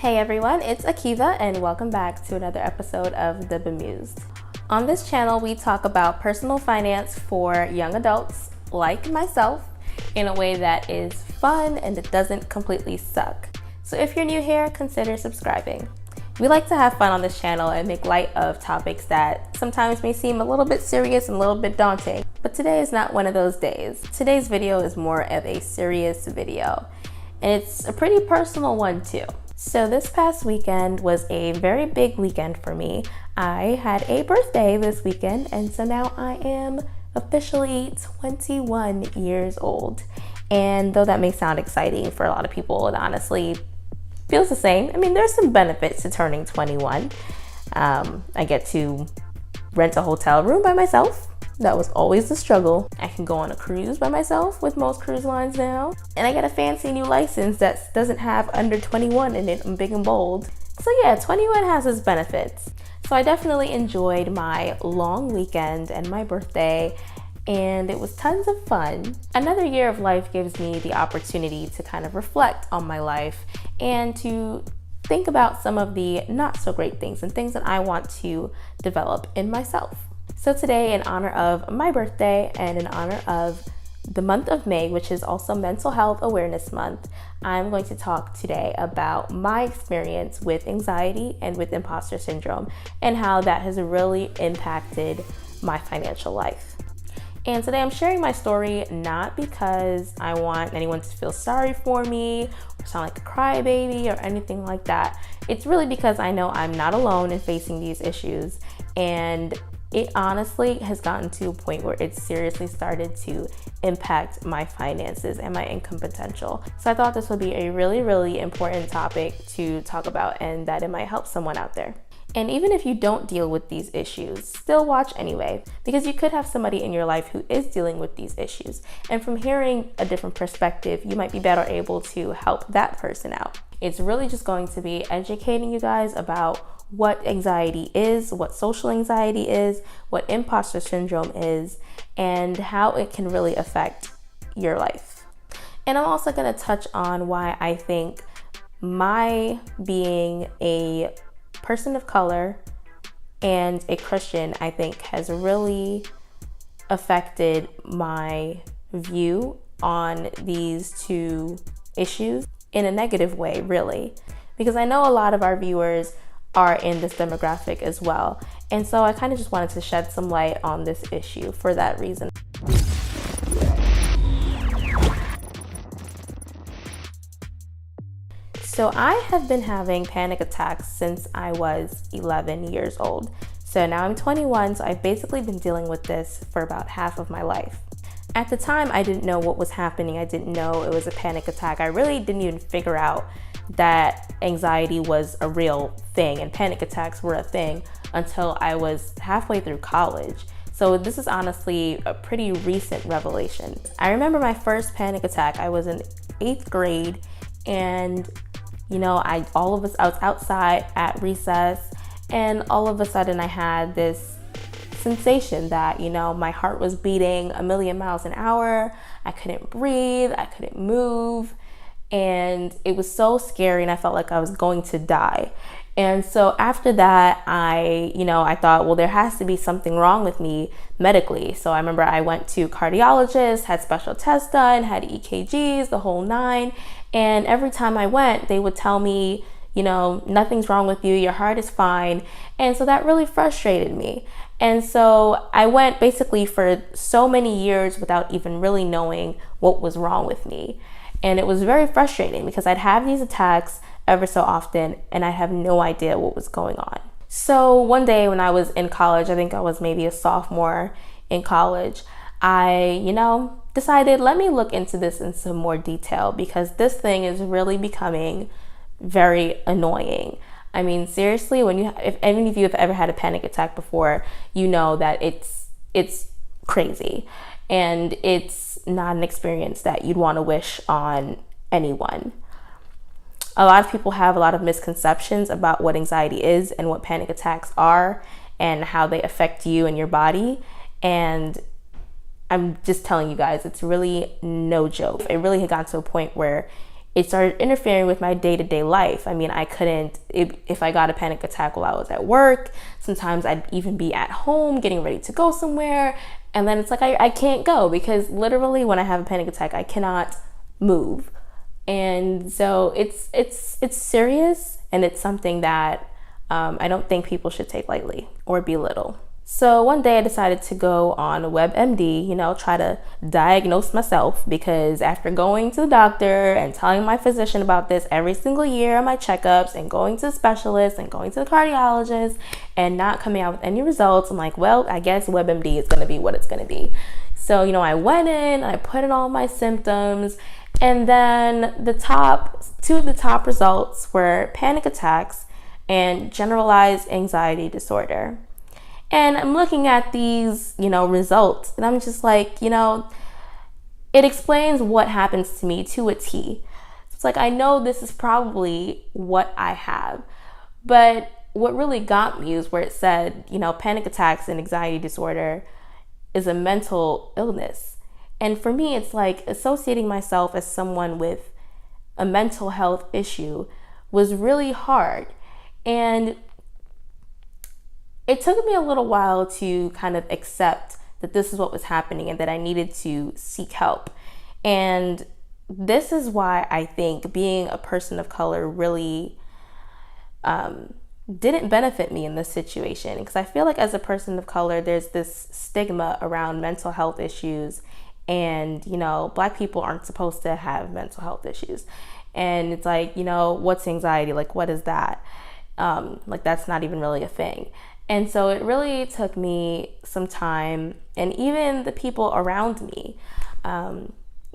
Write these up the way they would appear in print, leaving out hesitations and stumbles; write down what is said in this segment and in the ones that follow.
Hey everyone, it's Akeiva and welcome back to another episode of The Bemused. On this channel, we talk about personal finance for young adults like myself in a way that is fun and it doesn't completely suck. So if you're new here, consider subscribing. We like to have fun on this channel and make light of topics that sometimes may seem a little bit serious and a little bit daunting, but today is not one of those days. Today's video is more of a serious video, and it's a pretty personal one too. So this past weekend was a very big weekend for me. I had a birthday this weekend, and so now I am officially 21 years old. And though that may sound exciting for a lot of people, it honestly feels the same. I mean, there's some benefits to turning 21. I get to rent a hotel room by myself. That was always the struggle. I can go on a cruise by myself with most cruise lines now. And I get a fancy new license that doesn't have under 21 in it. I'm big and bold. So yeah, 21 has its benefits. So I definitely enjoyed my long weekend and my birthday, and it was tons of fun. Another year of life gives me the opportunity to kind of reflect on my life and to think about some of the not so great things and things that I want to develop in myself. So today, in honor of my birthday and in honor of the month of May, which is also Mental Health Awareness Month, I'm going to talk today about my experience with anxiety and with imposter syndrome and how that has really impacted my financial life. And today I'm sharing my story not because I want anyone to feel sorry for me or sound like a crybaby or anything like that. It's really because I know I'm not alone in facing these issues, and it honestly has gotten to a point where it seriously started to impact my finances and my income potential. So I thought this would be a really important topic to talk about and that it might help someone out there. And even if you don't deal with these issues, still watch anyway, because you could have somebody in your life who is dealing with these issues. And from hearing a different perspective, you might be better able to help that person out. It's really just going to be educating you guys about what anxiety is, what social anxiety is, what imposter syndrome is, and how it can really affect your life. And I'm also going to touch on why I think my being a person of color and a Christian, I think, has really affected my view on these two issues in a negative way, really, because I know a lot of our viewers are in this demographic as well. And so I kind of just wanted to shed some light on this issue for that reason. So I have been having panic attacks since I was 11 years old. So now I'm 21, so I've basically been dealing with this for about half of my life. At the time, I didn't know what was happening. I didn't know it was a panic attack. I really didn't even figure out that anxiety was a real thing and panic attacks were a thing until I was halfway through college. So this is honestly a pretty recent revelation. I remember my first panic attack. I was in 8th grade, and I was outside at recess, and all of a sudden I had this sensation that, my heart was beating a million miles an hour. I couldn't breathe, I couldn't move, and it was so scary, and I felt like I was going to die. And so after that, I thought, well, there has to be something wrong with me medically. So I remember I went to cardiologist, had special tests done, had EKGs, the whole nine. And every time I went, they would tell me, nothing's wrong with you, your heart is fine. And so that really frustrated me. And so I went basically for so many years without even really knowing what was wrong with me. And it was very frustrating because I'd have these attacks ever so often and I have no idea what was going on. So one day when I was in college, I think I was maybe a sophomore in college, I, decided, let me look into this in some more detail because this thing is really becoming very annoying. I mean, seriously, if any of you have ever had a panic attack before, you know that it's crazy and it's not an experience that you'd want to wish on anyone. A lot of people have a lot of misconceptions about what anxiety is and what panic attacks are and how they affect you and your body. And I'm just telling you guys, it's really no joke. It really had gotten to a point where it started interfering with my day-to-day life. I mean, I couldn't, if I got a panic attack while I was at work, sometimes I'd even be at home getting ready to go somewhere. And then it's like, I can't go because literally when I have a panic attack, I cannot move. And so it's serious, and it's something that I don't think people should take lightly or belittle. So one day I decided to go on WebMD, try to diagnose myself, because after going to the doctor and telling my physician about this every single year on my checkups and going to the specialist and going to the cardiologist and not coming out with any results, I'm like, well, I guess WebMD is going to be what it's going to be. So, I went in, I put in all my symptoms, and then two of the top results were panic attacks and generalized anxiety disorder. And I'm looking at these, results, and I'm just like, it explains what happens to me to a T. It's like, I know this is probably what I have. But what really got me is where it said, panic attacks and anxiety disorder is a mental illness. And for me, it's like associating myself as someone with a mental health issue was really hard. And it took me a little while to kind of accept that this is what was happening and that I needed to seek help. And this is why I think being a person of color really didn't benefit me in this situation. Because I feel like as a person of color, there's this stigma around mental health issues. And, Black people aren't supposed to have mental health issues. And it's like, what's anxiety? Like, what is that? Like, that's not even really a thing. And so it really took me some time, and even the people around me.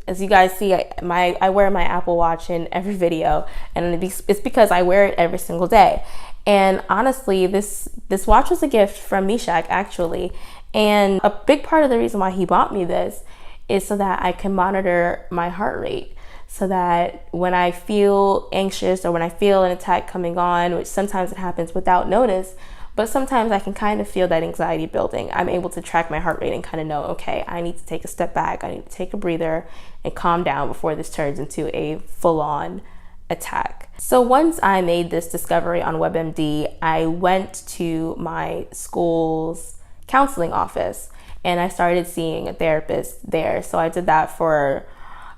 As you guys see, I wear my Apple Watch in every video, and it's because I wear it every single day. And honestly, this watch was a gift from Meshach, actually. And a big part of the reason why he bought me this is so that I can monitor my heart rate, so that when I feel anxious or when I feel an attack coming on, which sometimes it happens without notice, but sometimes I can kind of feel that anxiety building, I'm able to track my heart rate and kind of know, okay, I need to take a step back. I need to take a breather and calm down before this turns into a full-on attack. So once I made this discovery on WebMD, I went to my school's counseling office and I started seeing a therapist there. So I did that for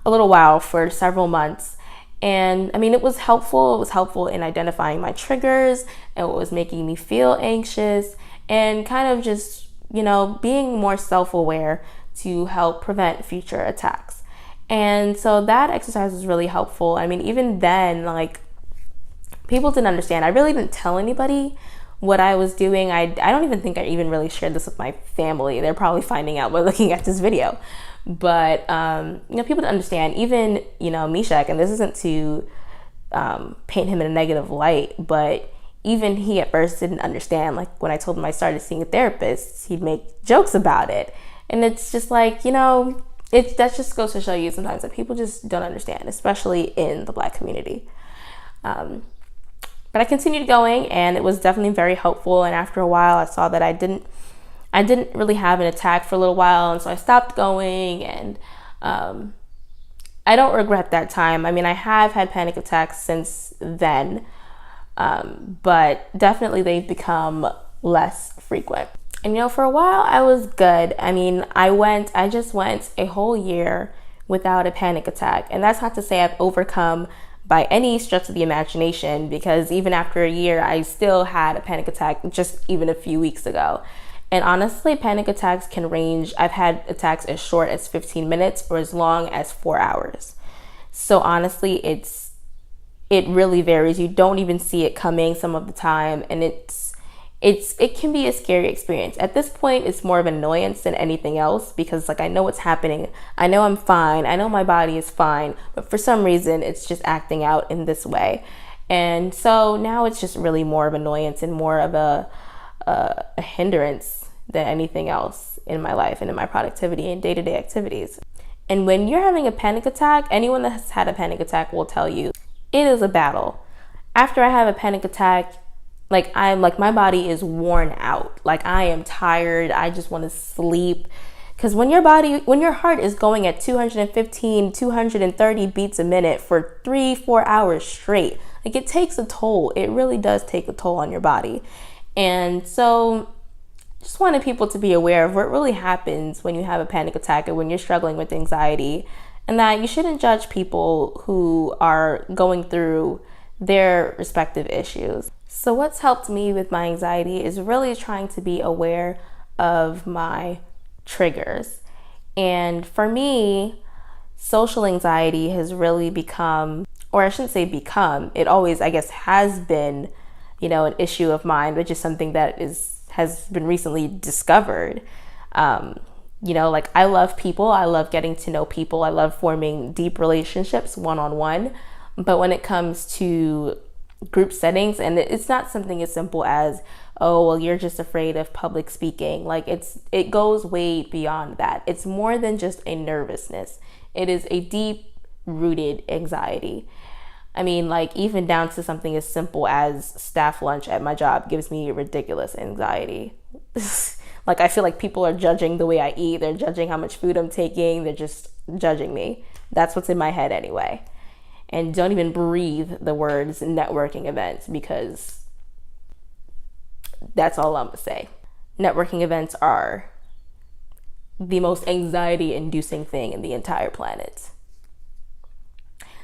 a little while, for several months. And I mean, it was helpful. It was helpful in identifying my triggers and what was making me feel anxious, and kind of just, being more self-aware to help prevent future attacks. And so that exercise was really helpful. I mean, even then, like, people didn't understand. I really didn't tell anybody what I was doing. I don't even think I even really shared this with my family. They're probably finding out by looking at this video. But, people didn't understand. Even, Meshach, and this isn't to paint him in a negative light, but even he at first didn't understand. Like, when I told him I started seeing a therapist, he'd make jokes about it. And it's just like, that just goes to show you sometimes that people just don't understand, especially in the Black community. But I continued going, and it was definitely very helpful. And after a while, I saw that I didn't really have an attack for a little while, and so I stopped going. And I don't regret that time. I mean, I have had panic attacks since then, but definitely they've become less frequent. And for a while I was good. I mean, I just went a whole year without a panic attack, and that's not to say I've overcome by any stretch of the imagination, because even after a year, I still had a panic attack just even a few weeks ago. And honestly, panic attacks can range. I've had attacks as short as 15 minutes or as long as 4 hours. So honestly, it really varies. You don't even see it coming some of the time, and it can be a scary experience. At this point, it's more of an annoyance than anything else, because I know what's happening. I know I'm fine. I know my body is fine, but for some reason, it's just acting out in this way. And so now it's just really more of annoyance and more of a hindrance than anything else in my life and in my productivity and day-to-day activities. And when you're having a panic attack, anyone that has had a panic attack will tell you it is a battle. After I have a panic attack, my body is worn out. I am tired. I just want to sleep, Because when your heart is going at 215, 230 beats a minute for 3-4 hours straight, like, it takes a toll. It really does take a toll on your body. And so just wanted people to be aware of what really happens when you have a panic attack or when you're struggling with anxiety, and that you shouldn't judge people who are going through their respective issues. So what's helped me with my anxiety is really trying to be aware of my triggers. And for me, social anxiety has really become, or I shouldn't say become, it always, I guess, has been, an issue of mine, which is something that has been recently discovered. Like, I love people. I love getting to know people. I love forming deep relationships one-on-one. But when it comes to group settings, and it's not something as simple as, oh, well, you're just afraid of public speaking. Like, it goes way beyond that. It's more than just a nervousness. It is a deep-rooted anxiety. I mean, like, even down to something as simple as staff lunch at my job gives me ridiculous anxiety. Like, I feel like people are judging the way I eat. They're judging how much food I'm taking. They're just judging me. That's what's in my head anyway. And don't even breathe the words networking events, because that's all I'm gonna say. Networking events are the most anxiety-inducing thing in the entire planet.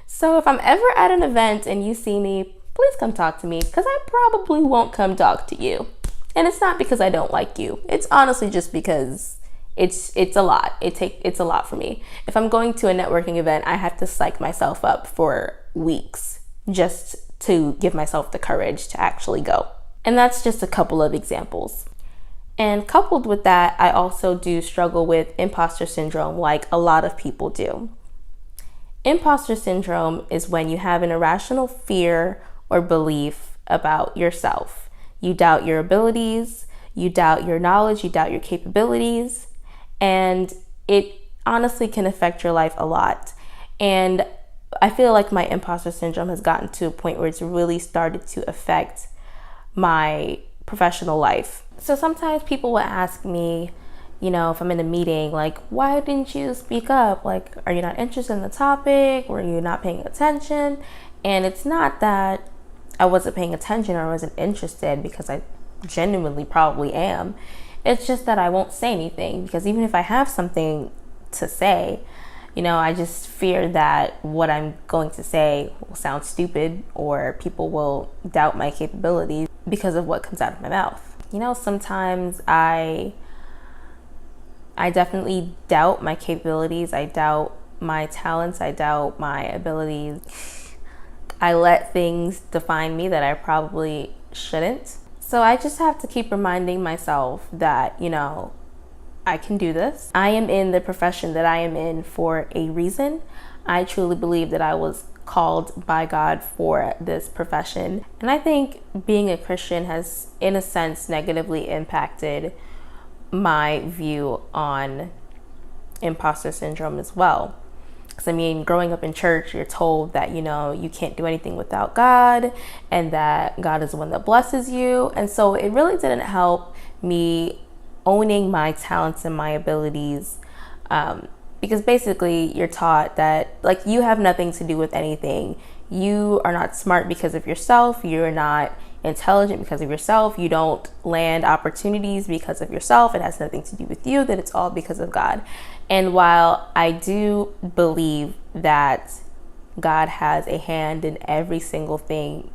So if I'm ever at an event and you see me, please come talk to me, because I probably won't come talk to you. And it's not because I don't like you. It's honestly just because it's a lot. It's a lot for me. If I'm going to a networking event, I have to psych myself up for weeks just to give myself the courage to actually go. And that's just a couple of examples. And coupled with that, I also do struggle with imposter syndrome, like a lot of people do. Imposter syndrome is when you have an irrational fear or belief about yourself. You doubt your abilities, you doubt your knowledge, you doubt your capabilities, and it honestly can affect your life a lot. And I feel like my imposter syndrome has gotten to a point where it's really started to affect my professional life. So sometimes people will ask me, if I'm in a meeting, like, why didn't you speak up? Like, are you not interested in the topic? Were you not paying attention? And it's not that I wasn't paying attention or I wasn't interested, because I genuinely probably am. It's just that I won't say anything, because even if I have something to say, I just fear that what I'm going to say will sound stupid, or people will doubt my capabilities because of what comes out of my mouth. Sometimes I definitely doubt my capabilities. I doubt my talents. I doubt my abilities. I let things define me that I probably shouldn't. So I just have to keep reminding myself that, I can do this. I am in the profession that I am in for a reason. I truly believe that I was called by God for this profession. And I think being a Christian has, in a sense, negatively impacted my view on imposter syndrome as well. Because growing up in church, you're told that, you can't do anything without God, and that God is the one that blesses you. And so it really didn't help me owning my talents and my abilities, because basically you're taught that, like, you have nothing to do with anything. You are not smart because of yourself. You're not intelligent because of yourself. You don't land opportunities because of yourself. It has nothing to do with you, that it's all because of God. And while I do believe that God has a hand in every single thing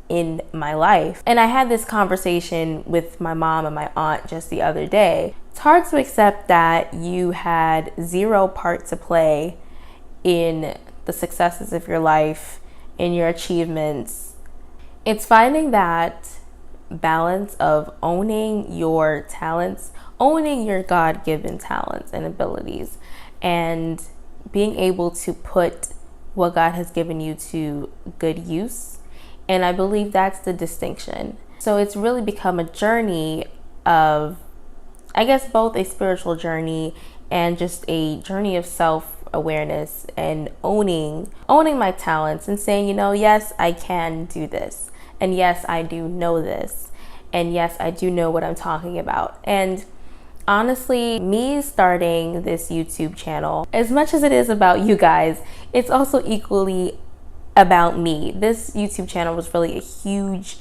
in my life, and I had this conversation with my mom and my aunt just the other day, it's hard to accept that you had zero part to play in the successes of your life, in your achievements. It's finding that balance of owning your talents, owning your God-given talents and abilities, and being able to put what God has given you to good use. And I believe that's the distinction. So it's really become a journey of, I guess, both a spiritual journey and just a journey of self-awareness and owning my talents and saying, yes, I can do this. And yes, I do know this. And yes, I do know what I'm talking about. And Honestly, me starting this YouTube channel, as much as it is about you guys, it's also equally about me. This YouTube channel was really a huge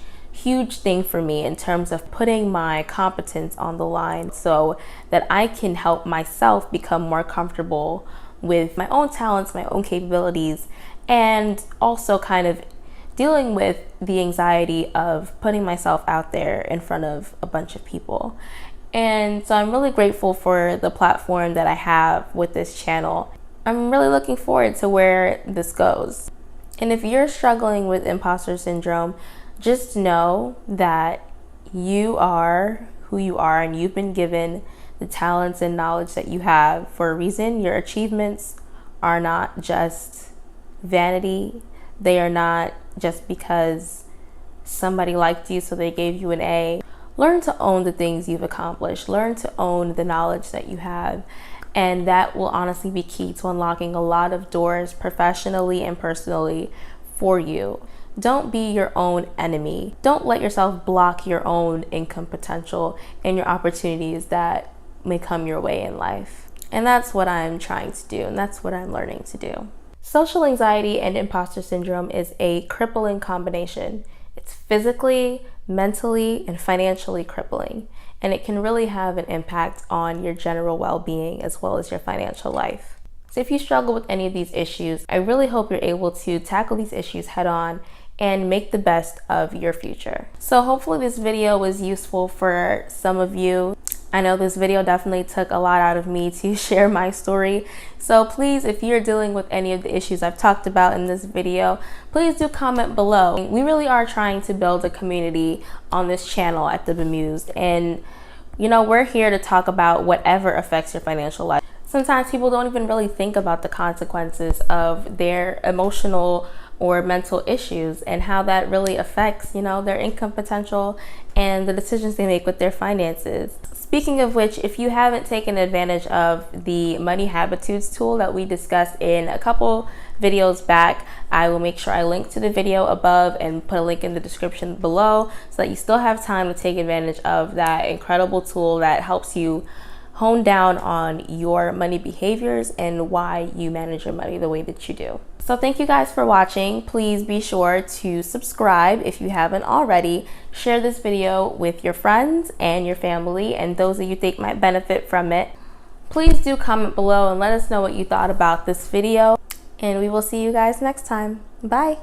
thing for me in terms of putting my competence on the line so that I can help myself become more comfortable with my own talents, my own capabilities, and also kind of dealing with the anxiety of putting myself out there in front of a bunch of people. And so I'm really grateful for the platform that I have with this channel. I'm really looking forward to where this goes. And if you're struggling with imposter syndrome, just know that you are who you are and you've been given the talents and knowledge that you have for a reason. Your achievements are not just vanity. They are not just because somebody liked you so they gave you an A. Learn to own the things you've accomplished. Learn to own the knowledge that you have. And that will honestly be key to unlocking a lot of doors professionally and personally for you. Don't be your own enemy. Don't let yourself block your own income potential and your opportunities that may come your way in life. And that's what I'm trying to do, and that's what I'm learning to do. Social anxiety and imposter syndrome is a crippling combination. It's physically, mentally, and financially crippling, and it can really have an impact on your general well-being as well as your financial life. So if you struggle with any of these issues, I really hope you're able to tackle these issues head on and make the best of your future. So hopefully this video was useful for some of you. I know this video definitely took a lot out of me to share my story. So please, if you're dealing with any of the issues I've talked about in this video, please do comment below. We really are trying to build a community on this channel at The Bemused. And you know, we're here to talk about whatever affects your financial life. Sometimes people don't even really think about the consequences of their emotional or mental issues and how that really affects, you know, their income potential and the decisions they make with their finances. Speaking of which, if you haven't taken advantage of the Money Habitudes tool that we discussed in a couple videos back, I will make sure I link to the video above and put a link in the description below so that you still have time to take advantage of that incredible tool that helps you hone down on your money behaviors and why you manage your money the way that you do. So thank you guys for watching. Please be sure to subscribe if you haven't already. Share this video with your friends and your family and those that you think might benefit from it. Please do comment below and let us know what you thought about this video. And we will see you guys next time. Bye.